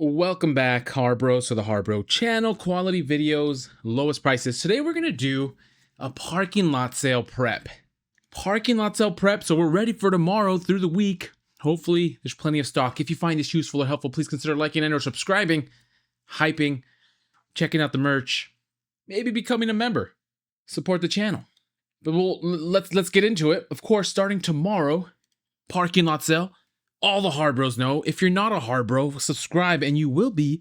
Welcome back, HARBRO. So the HARBRO channel, quality videos, lowest prices. Today we're gonna do a parking lot sale prep. Parking lot sale prep, so we're ready for tomorrow through the week. Hopefully there's plenty of stock. If you find this useful or helpful, please consider liking and or subscribing, hyping, checking out the merch, maybe becoming a member. Support the channel. But let's get into it. Of course, starting tomorrow, parking lot sale. All the HARBROs know. If you're not a HARBRO, subscribe and you will be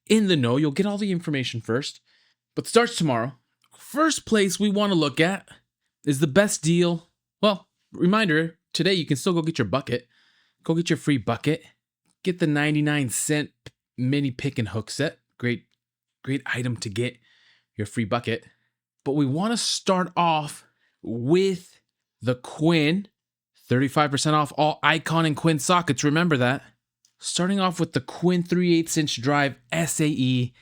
in the know. You'll get all the information first. But starts tomorrow. First place we want to look at is the best deal. Well, reminder, today you can still go get your bucket. Go get your free bucket. Get the 99-cent mini pick and hook set. Great item to get your free bucket. But we want to start off with the Quinn. 35% off all Icon and Quinn sockets, remember that. Starting off with the Quinn 3/8" drive SAE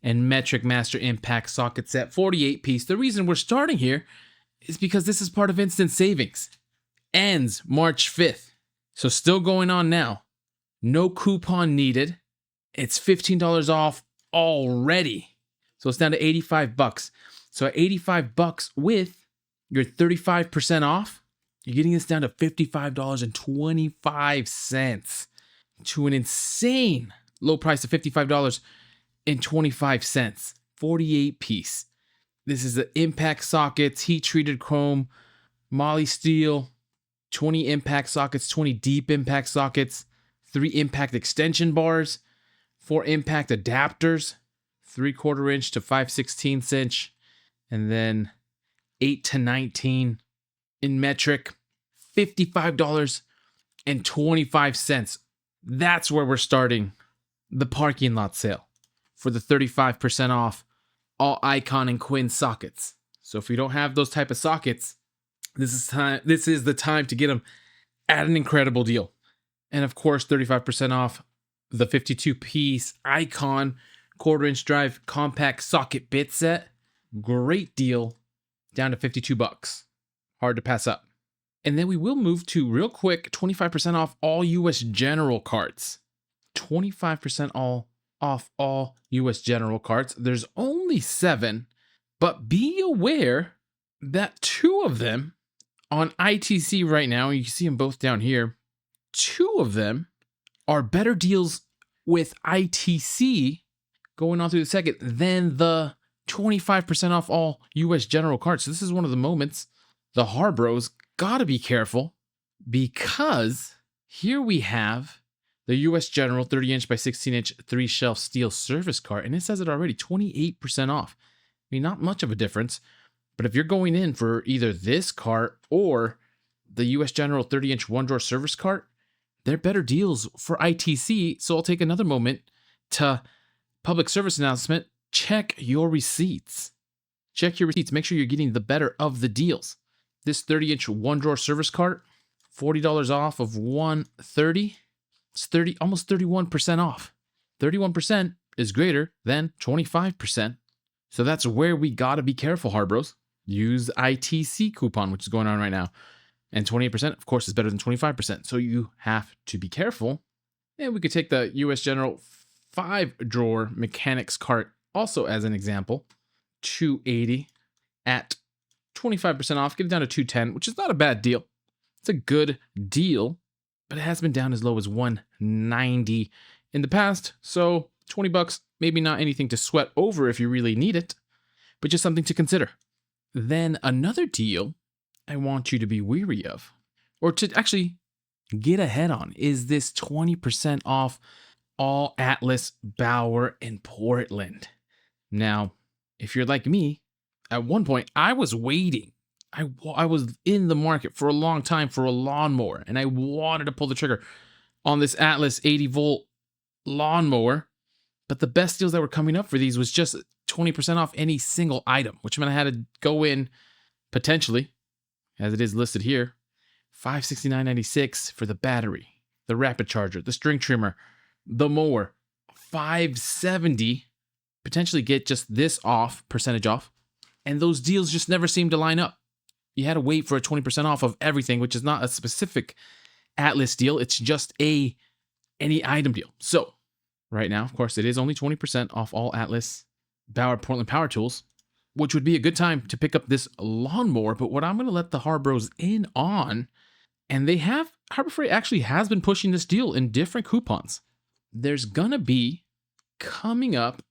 and Metric Master Impact socket set, 48 piece. The reason we're starting here is because this is part of Instant Savings. Ends March 5th. So still going on now. No coupon needed. It's $15 off already. So it's down to 85 bucks. So at 85 bucks with your 35% off, you're getting this down to $55.25 to an insane low price of $55.25. 48 piece. This is the impact sockets, heat treated chrome, moly steel, 20 impact sockets, 20 deep impact sockets, 3 impact extension bars, 4 impact adapters, 3/4 inch to 5/16 inch, and then 8 to 19 in metric, $55.25. That's where we're starting the parking lot sale for the 35% off all Icon and Quinn sockets. So if you don't have those type of sockets, this is the time to get them at an incredible deal. And of course, 35% off the 52-piece Icon 1/4 inch drive compact socket bit set. Great deal, down to 52 bucks. Hard to pass up. And then we will move to, real quick, 25% off all US General carts. 25% off all US General carts. There's only 7, but be aware that 2 of them on ITC right now, you can see them both down here, 2 of them are better deals with ITC going on through the second than the 25% off all US General carts. So this is one of the moments the HARBROs gotta be careful, because here we have the US General 30-inch by 16-inch 3-shelf steel service cart, and it says it already, 28% off. I mean, not much of a difference, but if you're going in for either this cart or the US General 30-inch 1-drawer service cart, they're better deals for ITC. So I'll take another moment to public service announcement. Check your receipts. Check your receipts. Make sure you're getting the better of the deals. This 30-inch 1-drawer service cart, $40 off of $130. It's almost 31% off. 31% is greater than 25%. So that's where we gotta be careful, HARBROs. Use ITC coupon, which is going on right now. And 28%, of course, is better than 25%. So you have to be careful. And we could take the US General 5-drawer mechanics cart also as an example. $280 at 25% off, get it down to $210, which is not a bad deal. It's a good deal, but it has been down as low as $190 in the past. So 20 bucks, maybe not anything to sweat over if you really need it, but just something to consider. Then another deal I want you to be weary of, or to actually get ahead on, is this 20% off all Atlas, Bauer, and Portland. Now, if you're like me, at one point, I was waiting. I was in the market for a long time for a lawnmower, and I wanted to pull the trigger on this Atlas 80-volt lawnmower. But the best deals that were coming up for these was just 20% off any single item, which meant I had to go in potentially, as it is listed here, $569.96 for the battery, the rapid charger, the string trimmer, the mower, $570, potentially get just this off, percentage off. And those deals just never seemed to line up. You had to wait for a 20% off of everything, which is not a specific Atlas deal. It's just any item deal. So right now. Of course, it is only 20% off all Atlas Bauer Portland power tools, which would be a good time to pick up this lawnmower. But what I'm going to let the HARBROs in on, and they have, Harbor Freight actually has been pushing this deal in different coupons. There's going to be coming up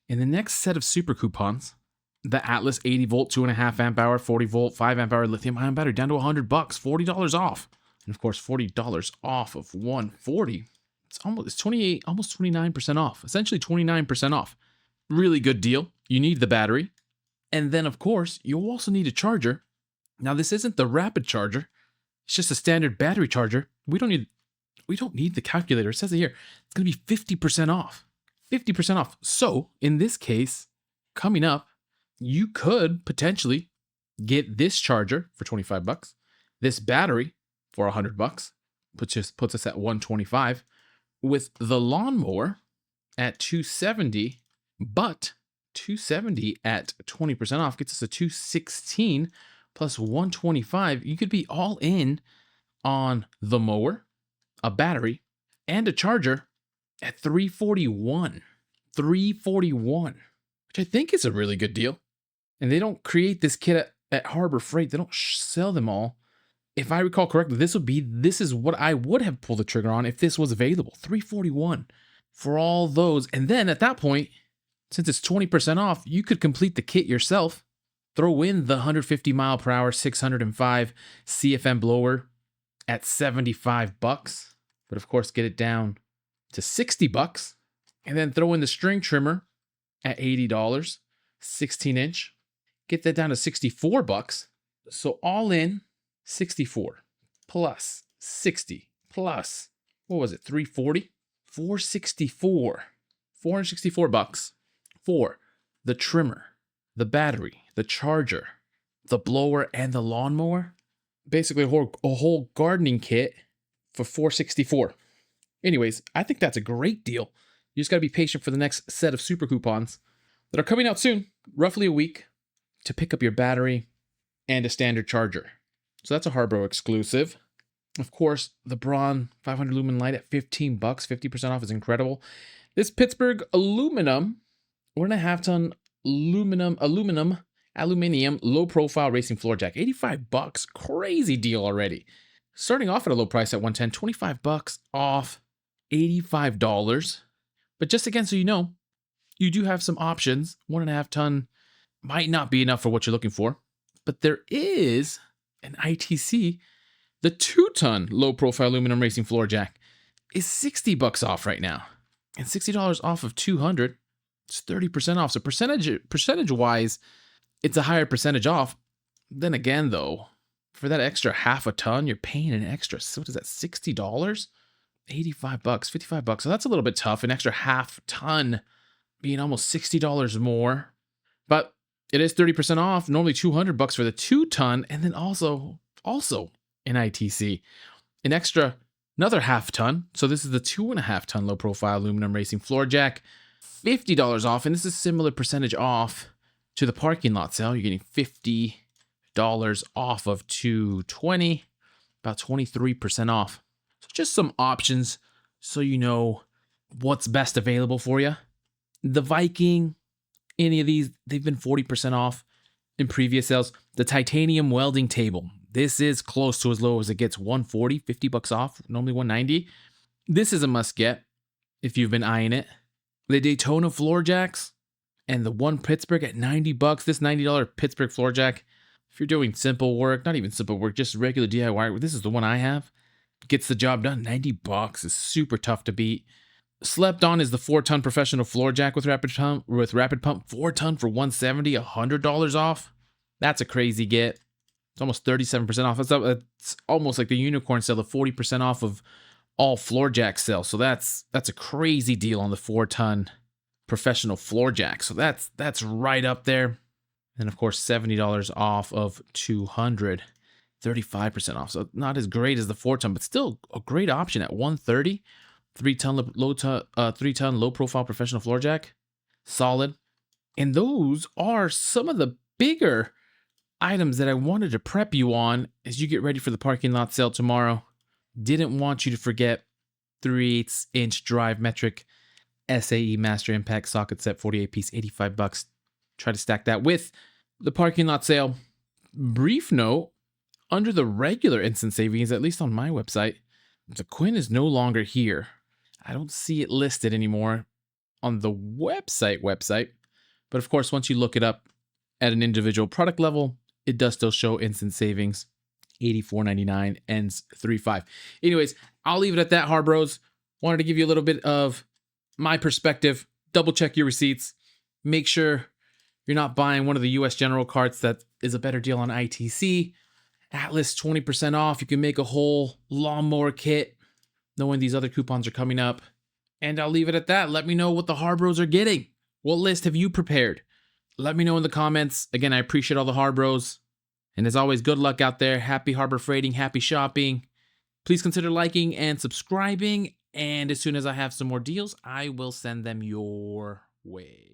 in the next set of super coupons, the Atlas 80 volt, 2.5 amp hour, 40 volt, 5 amp hour lithium ion battery down to $100, $40 off. And of course, $40 off of 140. It's 28, almost 29% off, essentially 29% off. Really good deal. You need the battery. And then of course, you'll also need a charger. Now this isn't the rapid charger. It's just a standard battery charger. We don't need the calculator. It says it here. It's going to be 50% off. 50% off. So in this case, coming up, you could potentially get this charger for $25, this battery for $100, which puts us at $125, with the lawnmower at $270, but $270 at 20% off gets us a $216 plus $125. You could be all in on the mower, a battery, and a charger at $341. $341, which I think is a really good deal. And they don't create this kit at Harbor Freight. They don't sell them all. If I recall correctly, this is what I would have pulled the trigger on if this was available. $341 for all those. And then at that point, since it's 20% off, you could complete the kit yourself. Throw in the 150 mile per hour, 605 CFM blower at $75. But of course, get it down to $60. And then throw in the string trimmer at $80, 16-inch. Get that down to $64. So all in, 64 plus 60 plus, what was it, 340? 464. $464 for the trimmer, the battery, the charger, the blower, and the lawnmower. Basically a whole gardening kit for $464. Anyways, I think that's a great deal. You just got to be patient for the next set of super coupons that are coming out soon, roughly a week, to pick up your battery and a standard charger. So that's a HARBRO exclusive. Of course, the Braun 500 lumen light at $15, 50% off is incredible. This Pittsburgh aluminum, 1.5 ton aluminum low profile racing floor jack, $85, crazy deal already. Starting off at a low price at $110, $25 off, $85. But just again, so you know, you do have some options. 1.5 ton might not be enough for what you're looking for, but there is an ITC. The 2-ton low profile aluminum racing floor jack is $60 off right now, and $60 off of 200. It's 30% off. So percentage wise, it's a higher percentage off. Then again, though, for that extra half a ton, you're paying an extra, what is that, $60? $85, $55. So that's a little bit tough. An extra half ton being almost $60 more. But it is 30% off, normally $200 for the 2-ton, and then also an ITC. Another half ton. So this is the 2.5 ton low profile aluminum racing floor jack, $50 off, and this is similar percentage off to the parking lot sale. You're getting $50 off of $220, about 23% off. So just some options so you know what's best available for you. The Viking, any of these, they've been 40% off in previous sales. The titanium welding table, this is close to as low as it gets, $140, $50 off, normally $190. This is a must get if you've been eyeing it. The Daytona floor jacks and the one Pittsburgh at $90. This $90 Pittsburgh floor jack, if you're doing simple work, not even simple work, just regular DIY, this is the one I have. Gets the job done. $90 is super tough to beat. Slept on is the 4-ton professional floor jack with rapid pump, 4-ton for $170, $100 off. That's a crazy get. It's almost 37% off. It's almost like the unicorn sale, the 40% off of all floor jack sales. So that's a crazy deal on the 4-ton professional floor jack. So that's right up there. And of course, $70 off of 200, 35% off. So not as great as the 4-ton, but still a great option at $130. 3-ton low profile professional floor jack, solid. And those are some of the bigger items that I wanted to prep you on as you get ready for the parking lot sale tomorrow. Didn't want you to forget 3/8" drive metric SAE Master Impact socket set, 48 piece, $85. Try to stack that with the parking lot sale. Brief note, under the regular instant savings, at least on my website, the Quinn is no longer here. I don't see it listed anymore on the website. But of course, once you look it up at an individual product level, it does still show instant savings. $84.99 ends 3/5. Anyways, I'll leave it at that, Harbros. Wanted to give you a little bit of my perspective. Double check your receipts. Make sure you're not buying one of the US General carts that is a better deal on ITC. Atlas 20% off. You can make a whole lawnmower kit knowing these other coupons are coming up. And I'll leave it at that. Let me know what the Harbros are getting. What list have you prepared? Let me know in the comments. Again, I appreciate all the Harbros. And as always, good luck out there. Happy harbor freighting, happy shopping. Please consider liking and subscribing. And as soon as I have some more deals, I will send them your way.